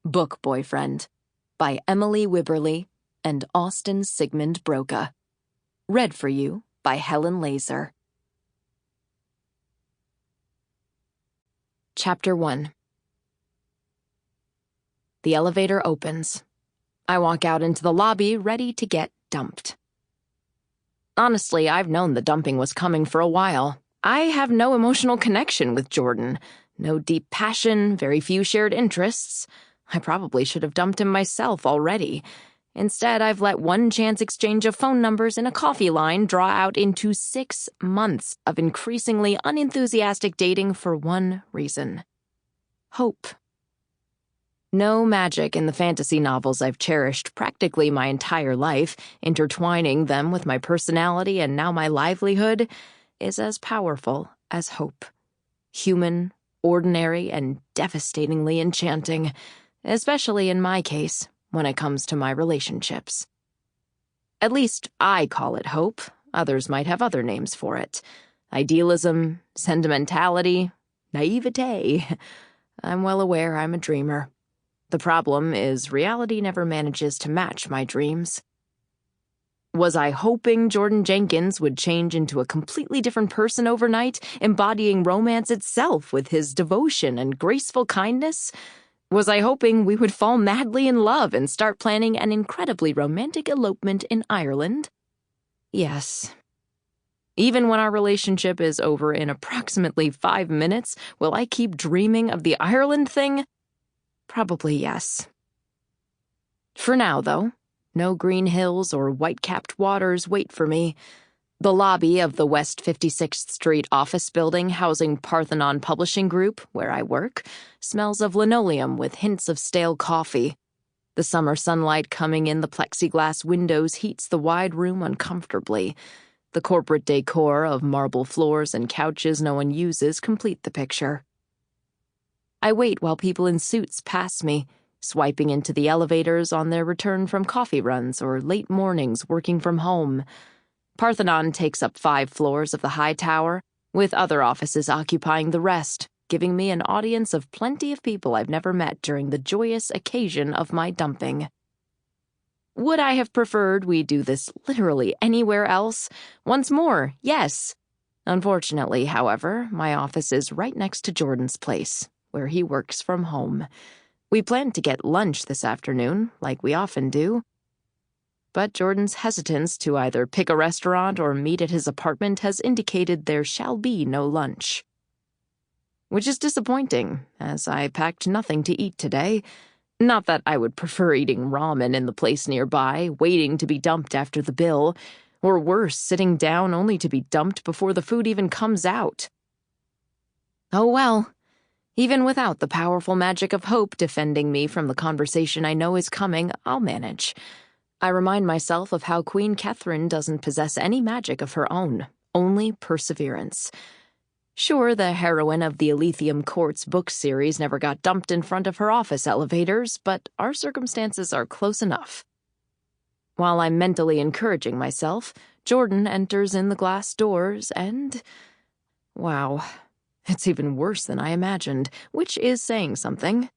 Book Boyfriend by Emily Wibberley and Austin Siegmund-Broka. Read for you by Helen Laser. Chapter 1. The elevator opens. I walk out into the lobby, ready to get dumped. Honestly, I've known the dumping was coming for a while. I have no emotional connection with Jordan. No deep passion, very few shared interests. I probably should have dumped him myself already. Instead, I've let one chance exchange of phone numbers in a coffee line draw out into 6 months of increasingly unenthusiastic dating for one reason: hope. No magic in the fantasy novels I've cherished practically my entire life, intertwining them with my personality and now my livelihood, is as powerful as hope. Human, ordinary, and devastatingly enchanting, especially in my case, when it comes to my relationships. At least I call it hope. Others might have other names for it. Idealism, sentimentality, naivete. I'm well aware I'm a dreamer. The problem is reality never manages to match my dreams. Was I hoping Jordan Jenkins would change into a completely different person overnight, embodying romance itself with his devotion and graceful kindness? Was I hoping we would fall madly in love and start planning an incredibly romantic elopement in Ireland? Yes. Even when our relationship is over in approximately 5 minutes, will I keep dreaming of the Ireland thing? Probably yes. For now, though, no green hills or white-capped waters wait for me. The lobby of the West 56th Street office building housing Parthenon Publishing Group, where I work, smells of linoleum with hints of stale coffee. The summer sunlight coming in the plexiglass windows heats the wide room uncomfortably. The corporate decor of marble floors and couches no one uses complete the picture. I wait while people in suits pass me, swiping into the elevators on their return from coffee runs or late mornings working from home. Parthenon takes up 5 floors of the high tower, with other offices occupying the rest, giving me an audience of plenty of people I've never met during the joyous occasion of my dumping. Would I have preferred we do this literally anywhere else? Once more, yes. Unfortunately, however, my office is right next to Jordan's place, where he works from home. We planned to get lunch this afternoon, like we often do. But Jordan's hesitance to either pick a restaurant or meet at his apartment has indicated there shall be no lunch. Which is disappointing, as I packed nothing to eat today. Not that I would prefer eating ramen in the place nearby, waiting to be dumped after the bill, or worse, sitting down only to be dumped before the food even comes out. Oh well. Even without the powerful magic of hope defending me from the conversation I know is coming, I'll manage. I remind myself of how Queen Catherine doesn't possess any magic of her own, only perseverance. Sure, the heroine of the Elytheum Courts book series never got dumped in front of her office elevators, but our circumstances are close enough. While I'm mentally encouraging myself, Jordan enters in the glass doors and... wow, it's even worse than I imagined, which is saying something.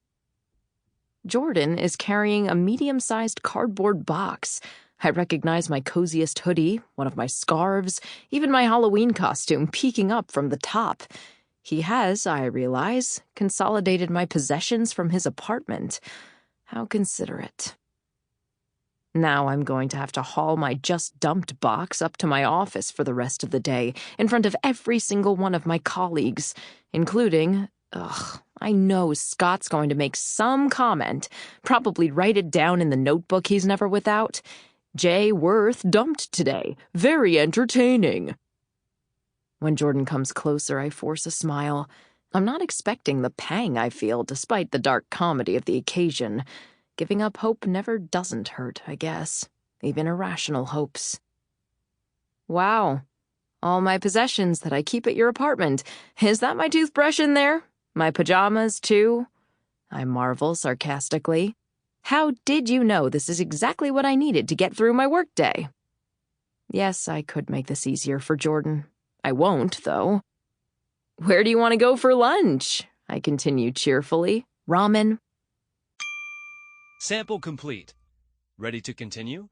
Jordan is carrying a medium-sized cardboard box. I recognize my coziest hoodie, one of my scarves, even my Halloween costume peeking up from the top. He has, I realize, consolidated my possessions from his apartment. How considerate. Now I'm going to have to haul my just-dumped box up to my office for the rest of the day, in front of every single one of my colleagues, including... I know Scott's going to make some comment, probably write it down in the notebook he's never without. Jay Worth dumped today. Very entertaining. When Jordan comes closer, I force a smile. I'm not expecting the pang I feel, despite the dark comedy of the occasion. Giving up hope never doesn't hurt, I guess. Even irrational hopes. Wow. All my possessions that I keep at your apartment. Is that my toothbrush in there? My pajamas, too? I marvel sarcastically. How did you know this is exactly what I needed to get through my workday? Yes, I could make this easier for Jordan. I won't, though. Where do you want to go for lunch? I continue cheerfully. Ramen? Sample complete. Ready to continue?